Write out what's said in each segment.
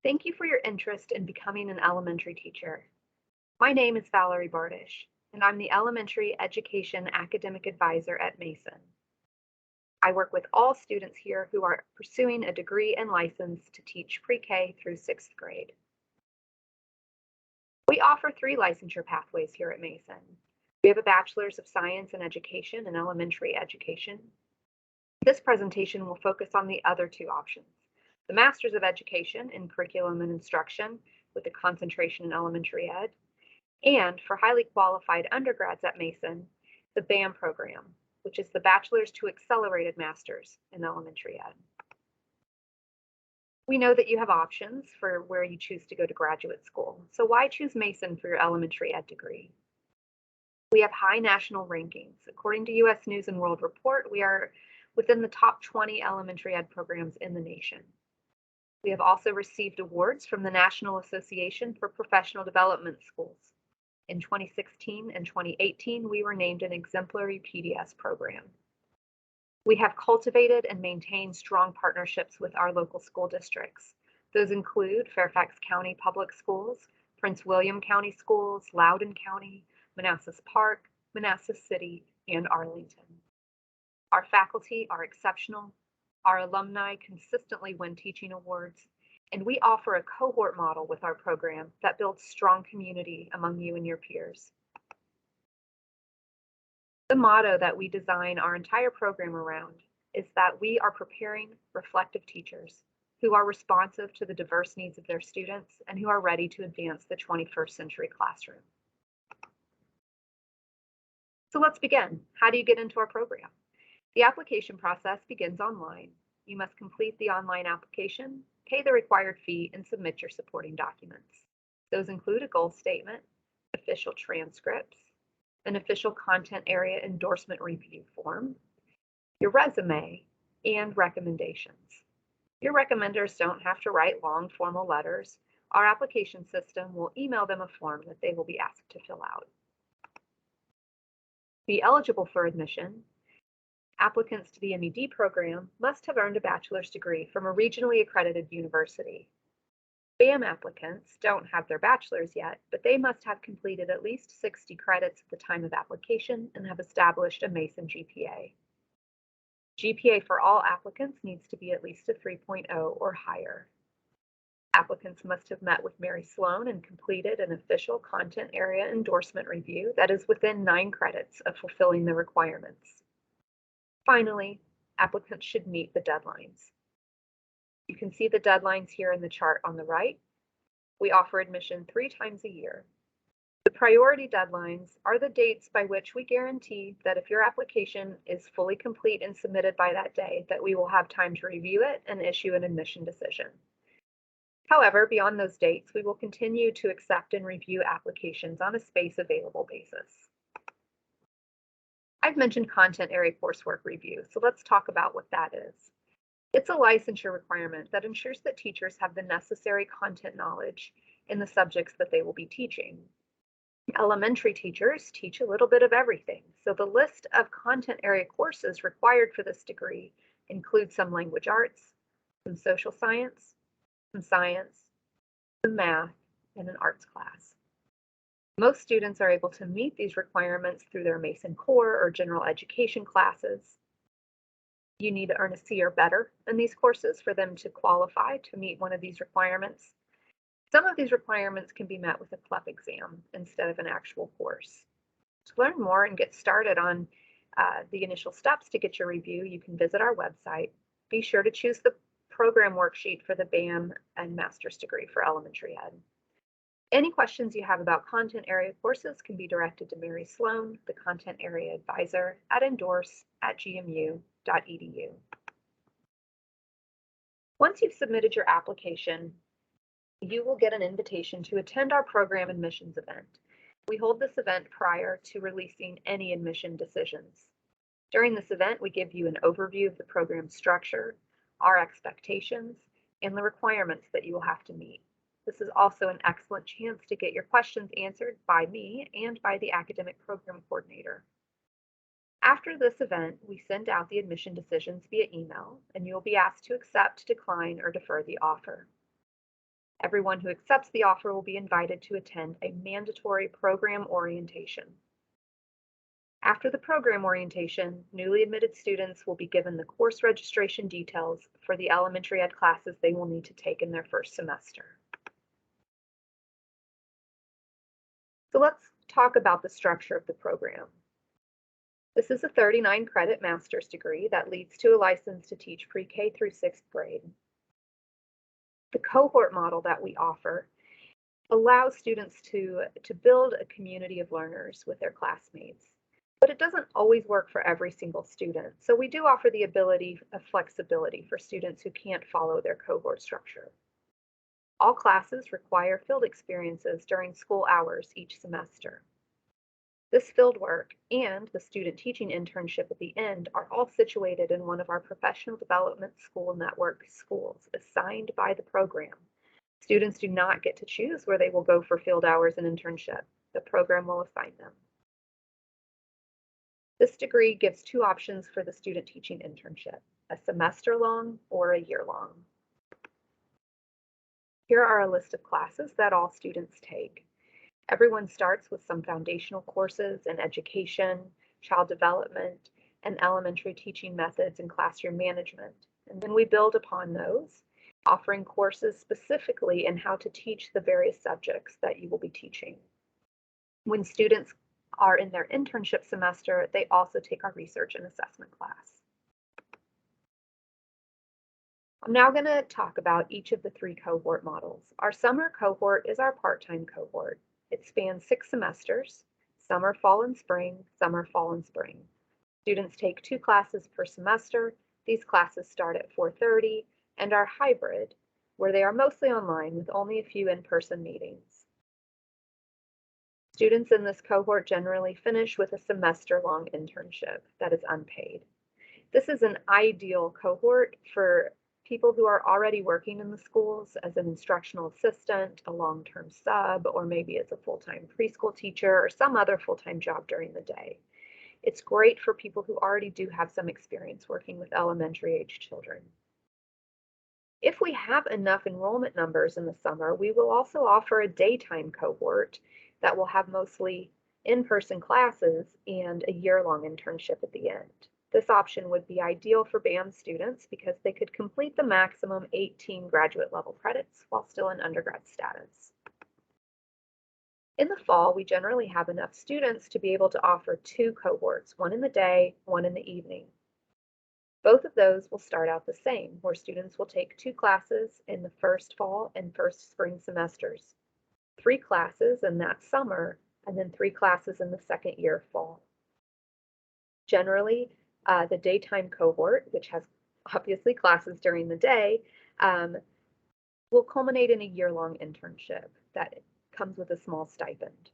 Thank you for your interest in becoming an elementary teacher. My name is Valerie Bardish, and I'm the Elementary Education Academic Advisor at Mason. I work with all students here who are pursuing a degree and license to teach pre-K through 6th grade. We offer 3 licensure pathways here at Mason. We have a Bachelor's of Science in Education in Elementary Education. This presentation will focus on the other 2 options: the Master's of Education in Curriculum and Instruction with a concentration in elementary ed, and for highly qualified undergrads at Mason, the BAM program, which is the Bachelor's to Accelerated Master's in Elementary Ed. We know that you have options for where you choose to go to graduate school, so why choose Mason for your elementary ed degree? We have high national rankings. According to US News and World Report, we are within the top 20 elementary ed programs in the nation. We have also received awards from the National Association for Professional Development Schools. In 2016 and 2018, we were named an exemplary PDS program. We have cultivated and maintained strong partnerships with our local school districts. Those include Fairfax County Public Schools, Prince William County Schools, Loudoun County, Manassas Park, Manassas City, and Arlington. Our faculty are exceptional. Our alumni consistently win teaching awards, and we offer a cohort model with our program that builds strong community among you and your peers. The motto that we design our entire program around is that we are preparing reflective teachers who are responsive to the diverse needs of their students and who are ready to advance the 21st century classroom. So let's begin. How do you get into our program? The application process begins online. You must complete the online application, pay the required fee, and submit your supporting documents. Those include a goal statement, official transcripts, an official content area endorsement review form, your resume, and recommendations. Your recommenders don't have to write long formal letters. Our application system will email them a form that they will be asked to fill out. To be eligible for admission, applicants to the MED program must have earned a bachelor's degree from a regionally accredited university. BAM applicants don't have their bachelor's yet, but they must have completed at least 60 credits at the time of application and have established a Mason GPA. GPA for all applicants needs to be at least a 3.0 or higher. Applicants must have met with Mary Sloan and completed an official content area endorsement review that is within 9 credits of fulfilling the requirements. Finally, applicants should meet the deadlines. You can see the deadlines here in the chart on the right. We offer admission 3 times a year. The priority deadlines are the dates by which we guarantee that if your application is fully complete and submitted by that day, that we will have time to review it and issue an admission decision. However, beyond those dates, we will continue to accept and review applications on a space available basis. I've mentioned content area coursework review, so let's talk about what that is. It's a licensure requirement that ensures that teachers have the necessary content knowledge in the subjects that they will be teaching. Elementary teachers teach a little bit of everything, so the list of content area courses required for this degree includes some language arts, some social science, some science, some math, and an arts class. Most students are able to meet these requirements through their Mason Core or general education classes. You need to earn a C or better in these courses for them to qualify to meet one of these requirements. Some of these requirements can be met with a CLEP exam instead of an actual course. To learn more and get started on the initial steps to get your review, you can visit our website. Be sure to choose the program worksheet for the BAM and master's degree for elementary ed. Any questions you have about content area courses can be directed to Mary Sloan, the content area advisor at endorse@gmu.edu. Once you've submitted your application, you will get an invitation to attend our program admissions event. We hold this event prior to releasing any admission decisions. During this event, we give you an overview of the program structure, our expectations, and the requirements that you will have to meet. This is also an excellent chance to get your questions answered by me and by the academic program coordinator. After this event, we send out the admission decisions via email, and you will be asked to accept, decline, or defer the offer. Everyone who accepts the offer will be invited to attend a mandatory program orientation. After the program orientation, newly admitted students will be given the course registration details for the elementary ed classes they will need to take in their first semester. So let's talk about the structure of the program. This is a 39 credit master's degree that leads to a license to teach pre-K through 6th grade. The cohort model that we offer allows students to build a community of learners with their classmates, but it doesn't always work for every single student. So we do offer the ability of flexibility for students who can't follow their cohort structure. All classes require field experiences during school hours each semester. This field work and the student teaching internship at the end are all situated in one of our professional development school network schools assigned by the program. Students do not get to choose where they will go for field hours and internship. The program will assign them. This degree gives two options for the student teaching internship, a semester long or a year long. Here are a list of classes that all students take. Everyone starts with some foundational courses in education, child development, and elementary teaching methods and classroom management. And then we build upon those, offering courses specifically in how to teach the various subjects that you will be teaching. When students are in their internship semester, they also take our research and assessment class. I'm now going to talk about each of the three cohort models. Our summer cohort is our part-time cohort. It spans 6 semesters, summer, fall, and spring, summer, fall, and spring. Students take 2 classes per semester. These classes start at 4:30 and are hybrid, where they are mostly online with only a few in-person meetings. Students in this cohort generally finish with a semester-long internship that is unpaid. This is an ideal cohort for people who are already working in the schools as an instructional assistant, a long-term sub, or maybe as a full-time preschool teacher or some other full-time job during the day. It's great for people who already do have some experience working with elementary age children. If we have enough enrollment numbers in the summer, we will also offer a daytime cohort that will have mostly in-person classes and a year-long internship at the end. This option would be ideal for BAM students because they could complete the maximum 18 graduate level credits while still in undergrad status. In the fall, we generally have enough students to be able to offer 2 cohorts, one in the day, one in the evening. Both of those will start out the same, where students will take 2 classes in the first fall and first spring semesters, 3 classes in that summer, and then 3 classes in the second year fall. Generally, the daytime cohort, which has obviously classes during the day, will culminate in a year-long internship that comes with a small stipend.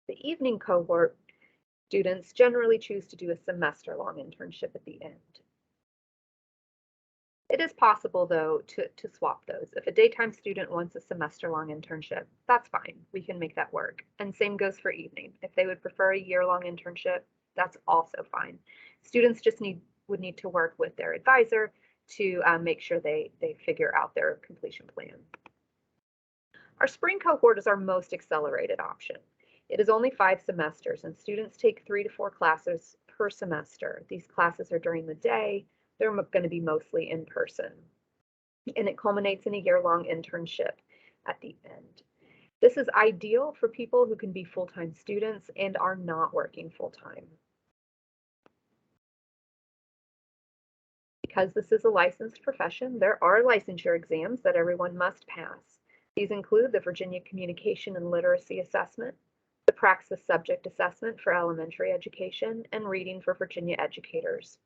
The evening cohort students generally choose to do a semester-long internship at the end. It is possible, though, to swap those. If a daytime student wants a semester-long internship, that's fine. We can make that work. And same goes for evening. If they would prefer a year-long internship, that's also fine. Students just would need to work with their advisor to make sure they figure out their completion plan. Our spring cohort is our most accelerated option. It is only 5 semesters, and students take 3 to 4 classes per semester. These classes are during the day. They're going to be mostly in person. And it culminates in a year-long internship at the end. This is ideal for people who can be full-time students and are not working full-time. Because this is a licensed profession, there are licensure exams that everyone must pass. These include the Virginia Communication and Literacy Assessment, the Praxis Subject Assessment for Elementary Education, and Reading for Virginia Educators.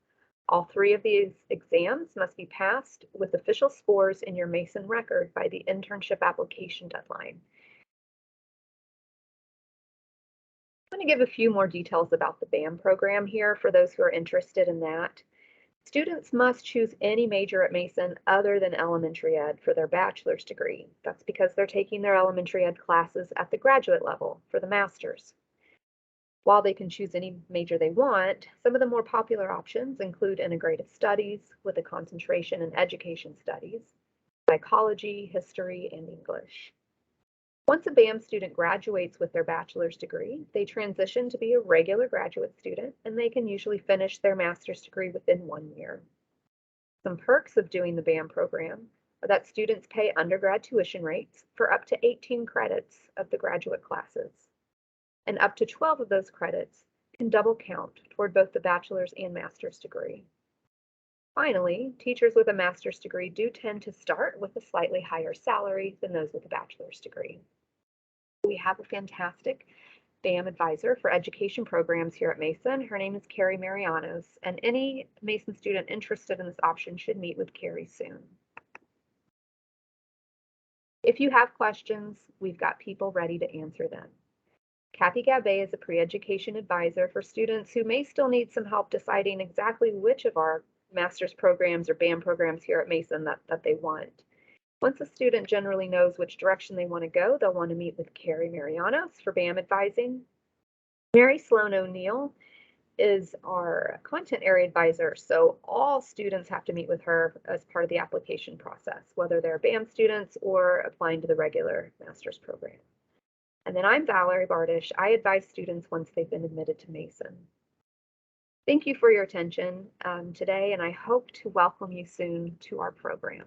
All 3 of these exams must be passed with official scores in your Mason record by the internship application deadline. I'm going to give a few more details about the BAM program here for those who are interested in that. Students must choose any major at Mason other than elementary ed for their bachelor's degree. That's because they're taking their elementary ed classes at the graduate level for the master's. While they can choose any major they want, some of the more popular options include integrative studies with a concentration in education studies, psychology, history, and English. Once a BAM student graduates with their bachelor's degree, they transition to be a regular graduate student, and they can usually finish their master's degree within 1 year. Some perks of doing the BAM program are that students pay undergrad tuition rates for up to 18 credits of the graduate classes, and up to 12 of those credits can double count toward both the bachelor's and master's degree. Finally, teachers with a master's degree do tend to start with a slightly higher salary than those with a bachelor's degree. We have a fantastic BAM advisor for education programs here at Mason. Her name is Carrie Marianos, and any Mason student interested in this option should meet with Carrie soon. If you have questions, we've got people ready to answer them. Kathy Gabay is a pre-education advisor for students who may still need some help deciding exactly which of our master's programs or BAM programs here at Mason that they want. Once a student generally knows which direction they want to go, they'll want to meet with Carrie Marianos for BAM advising. Mary Sloan O'Neill is our content area advisor, so all students have to meet with her as part of the application process, whether they're BAM students or applying to the regular master's program. And then I'm Valerie Bardish. I advise students once they've been admitted to Mason. Thank you for your attention today, and I hope to welcome you soon to our program.